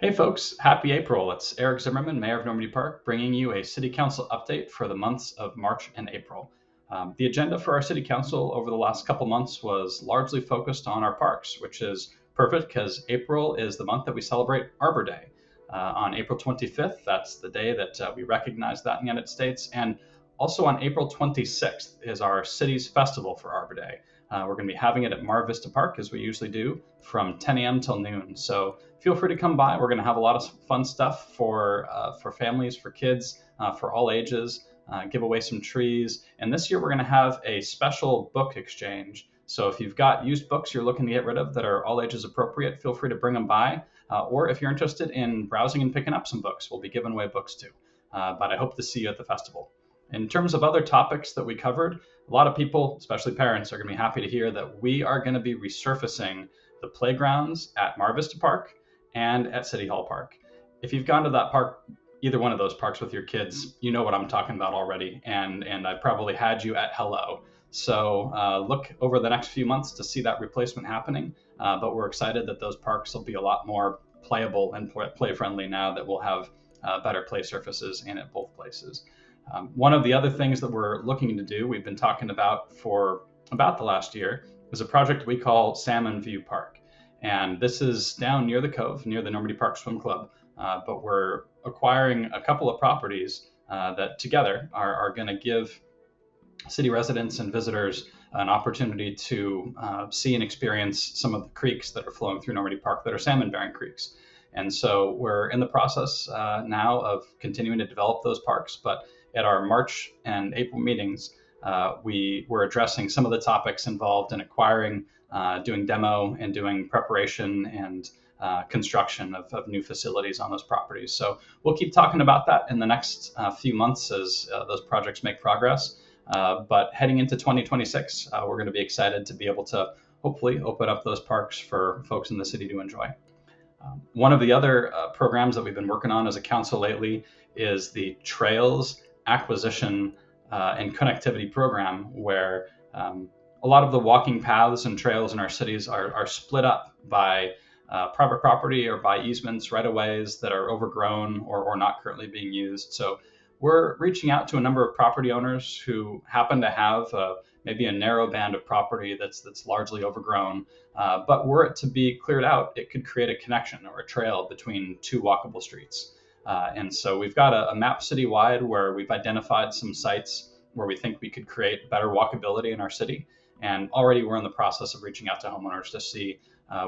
Hey folks, happy April. It's Eric Zimmerman, Mayor of Normandy Park, bringing you a City Council update for the months of March and April. The agenda for our City Council over the last couple months was largely focused on our parks, which is perfect because April is the month that we celebrate Arbor Day. On April 25th, that's the day that we recognize that in the United States, and also on April 26th is our city's festival for Arbor Day. We're going to be having it at Mar Vista Park, as we usually do, from 10 a.m. till noon. So feel free to come by. We're going to have a lot of fun stuff for families, for kids, for all ages. Give away some trees. And this year we're going to have a special book exchange. So if you've got used books you're looking to get rid of that are all ages appropriate, feel free to bring them by. Or if you're interested in browsing and picking up some books, we'll be giving away books too. But I hope to see you at the festival. In terms of other topics that we covered, a lot of people, especially parents, are going to be happy to hear that we are going to be resurfacing the playgrounds at Mar Vista Park and at City Hall Park. If you've gone to that park, either one of those parks with your kids, you know what I'm talking about already, and I probably had you at hello. So look over the next few months to see that replacement happening, but we're excited that those parks will be a lot more playable and play-friendly now that we'll have better play surfaces in at both places. One of the other things that we're looking to do, we've been talking about for about the last year, is a project we call Salmon View Park. And this is down near the Cove, near the Normandy Park Swim Club. But we're acquiring a couple of properties that together are going to give city residents and visitors an opportunity to see and experience some of the creeks that are flowing through Normandy Park that are salmon-bearing creeks. And so we're in the process now of continuing to develop those parks. But at our March and April meetings, we were addressing some of the topics involved in acquiring, doing demo, and doing preparation and construction of new facilities on those properties. So we'll keep talking about that in the next few months as those projects make progress. But heading into 2026, we're going to be excited to be able to hopefully open up those parks for folks in the city to enjoy. One of the other programs that we've been working on as a council lately is the Trails Acquisition and Connectivity Program, where a lot of the walking paths and trails in our cities are split up by private property or by easements, right-of-ways that are overgrown or not currently being used. So we're reaching out to a number of property owners who happen to have maybe a narrow band of property that's largely overgrown. But were it to be cleared out, it could create a connection or a trail between two walkable streets. And so we've got a map citywide where we've identified some sites where we think we could create better walkability in our city. And already we're in the process of reaching out to homeowners to see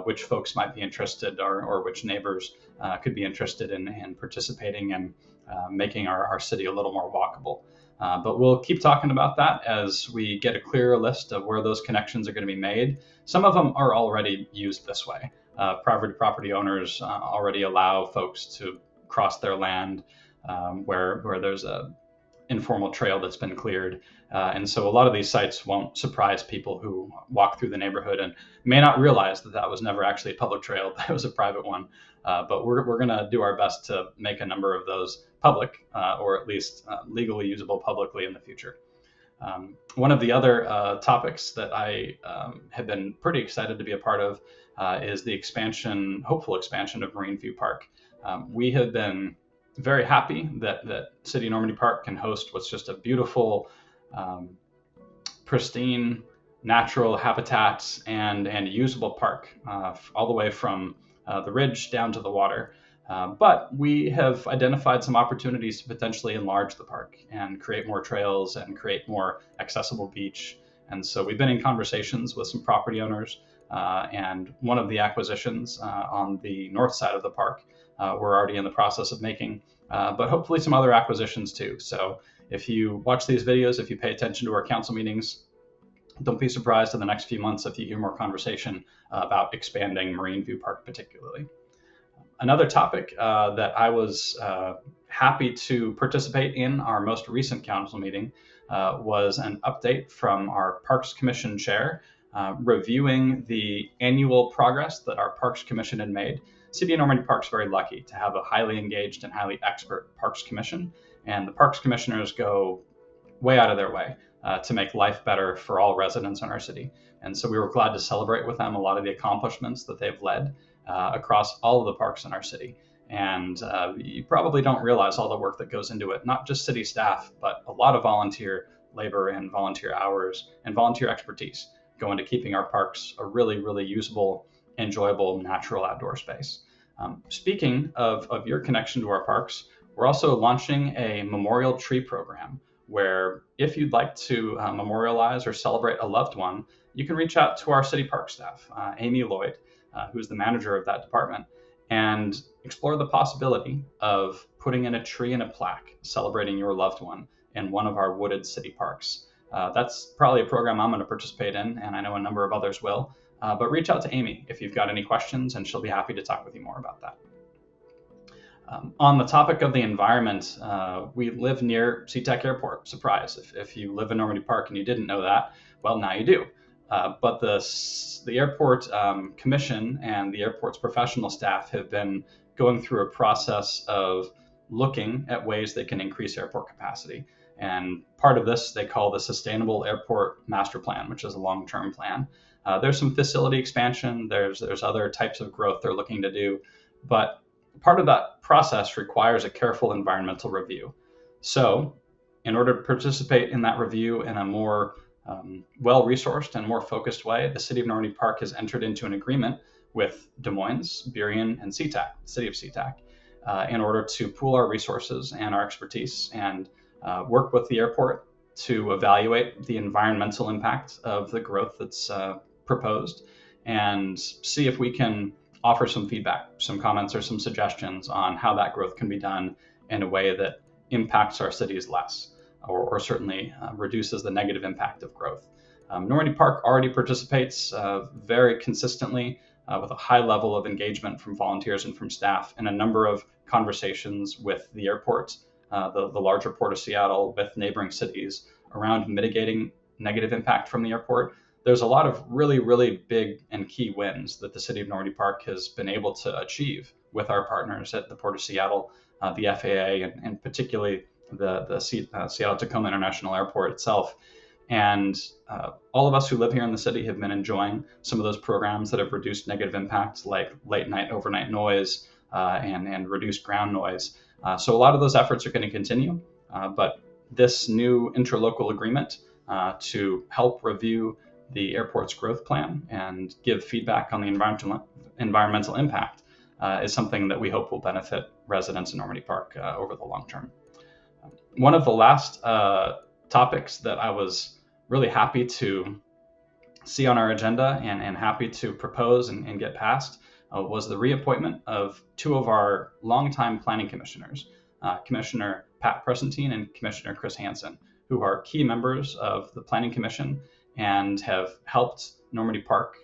which folks might be interested or which neighbors could be interested in participating and making our city a little more walkable. But we'll keep talking about that as we get a clearer list of where those connections are going to be made. Some of them are already used this way. Private property owners already allow folks to cross their land where there's a informal trail that's been cleared. And so a lot of these sites won't surprise people who walk through the neighborhood and may not realize that that was never actually a public trail, that it was a private one. But we're going to do our best to make a number of those public or at least legally usable publicly in the future. One of the other topics that I have been pretty excited to be a part of is the hopeful expansion of Marine View Park. We have been very happy that City of Normandy Park can host what's just a beautiful, pristine, natural habitats and usable park all the way from the ridge down to the water. But we have identified some opportunities to potentially enlarge the park and create more trails and create more accessible beach. And so we've been in conversations with some property owners, and one of the acquisitions on the north side of the park we're already in the process of making, but hopefully some other acquisitions too. So if you watch these videos, if you pay attention to our council meetings, don't be surprised in the next few months if you hear more conversation about expanding Marine View Park particularly. Another topic that I was happy to participate in our most recent council meeting was an update from our Parks Commission chair reviewing the annual progress that our Parks Commission had made. City of Normandy Park is very lucky to have a highly engaged and highly expert Parks Commission, and the Parks Commissioners go way out of their way to make life better for all residents in our city. And so we were glad to celebrate with them a lot of the accomplishments that they've led across all of the parks in our city. And you probably don't realize all the work that goes into it, not just city staff, but a lot of volunteer labor and volunteer hours and volunteer expertise go into keeping our parks a really, really usable, enjoyable, natural outdoor space. Speaking of your connection to our parks, we're also launching a memorial tree program where if you'd like to memorialize or celebrate a loved one, you can reach out to our city park staff, Amy Lloyd, who's the manager of that department, and explore the possibility of putting in a tree and a plaque celebrating your loved one in one of our wooded city parks. That's probably a program I'm going to participate in, and I know a number of others will. But reach out to Amy if you've got any questions, and she'll be happy to talk with you more about that. On the topic of the environment, we live near SeaTac Airport. Surprise! If you live in Normandy Park and you didn't know that, well, now you do. But the airport commission and the airport's professional staff have been going through a process of looking at ways they can increase airport capacity. And part of this they call the Sustainable Airport Master Plan, which is a long-term plan. There's some facility expansion. There's other types of growth they're looking to do, but part of that process requires a careful environmental review. So, in order to participate in that review in a more well-resourced and more focused way, the City of Normandy Park has entered into an agreement with Des Moines, Burien, and SeaTac, the City of SeaTac, in order to pool our resources and our expertise and work with the airport to evaluate the environmental impact of the growth that's proposed and see if we can offer some feedback, some comments, or some suggestions on how that growth can be done in a way that impacts our cities less, or certainly reduces the negative impact of growth. Normandy Park already participates very consistently with a high level of engagement from volunteers and from staff in a number of conversations with the airport, the larger Port of Seattle, with neighboring cities around mitigating negative impact from the airport. There's a lot of really, really big and key wins that the City of Normandy Park has been able to achieve with our partners at the Port of Seattle, the FAA, and particularly the Seattle-Tacoma International Airport itself. And all of us who live here in the city have been enjoying some of those programs that have reduced negative impacts like late night, overnight noise, and reduced ground noise. So a lot of those efforts are going to continue, but this new interlocal agreement to help review the airport's growth plan and give feedback on the environmental impact is something that we hope will benefit residents in Normandy Park over the long term. One of the last topics that I was really happy to see on our agenda and happy to propose and get passed was the reappointment of two of our longtime planning commissioners, Commissioner Pat Presentine and Commissioner Chris Hansen, who are key members of the Planning Commission and have helped Normandy Park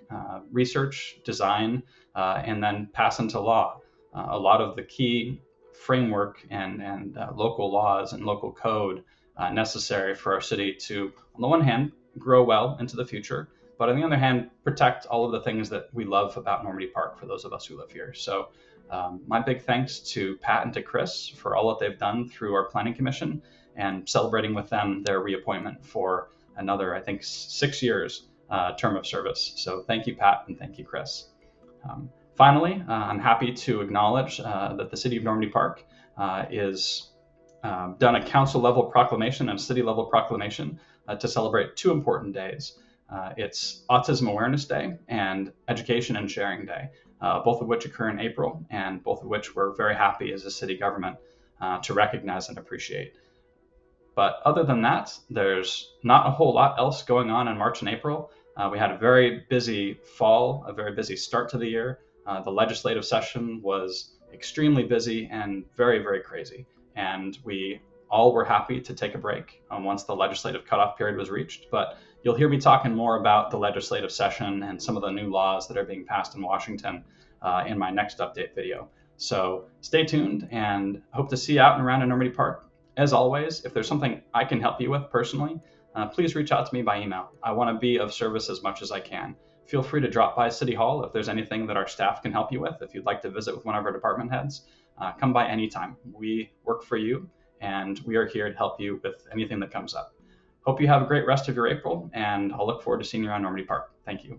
research, design, and then pass into law a lot of the key framework and local laws and local code necessary for our city to, on the one hand, grow well into the future, but on the other hand, protect all of the things that we love about Normandy Park for those of us who live here. So my big thanks to Pat and to Chris for all that they've done through our Planning Commission and celebrating with them their reappointment for another, I think, 6 years term of service. So thank you, Pat, and thank you, Chris. Finally, I'm happy to acknowledge that the City of Normandy Park is done a council-level proclamation and a city-level proclamation to celebrate two important days. It's Autism Awareness Day and Education and Sharing Day, both of which occur in April, and both of which we're very happy as a city government to recognize and appreciate. But other than that, there's not a whole lot else going on in March and April. We had a very busy fall, a very busy start to the year. The legislative session was extremely busy and very, very crazy. And we all were happy to take a break once the legislative cutoff period was reached. But you'll hear me talking more about the legislative session and some of the new laws that are being passed in Washington in my next update video. So stay tuned and hope to see you out and around in Normandy Park. As always, if there's something I can help you with personally, please reach out to me by email. I want to be of service as much as I can. Feel free to drop by City Hall if there's anything that our staff can help you with. If you'd like to visit with one of our department heads, come by anytime. We work for you, and we are here to help you with anything that comes up. Hope you have a great rest of your April, and I'll look forward to seeing you around Normandy Park. Thank you.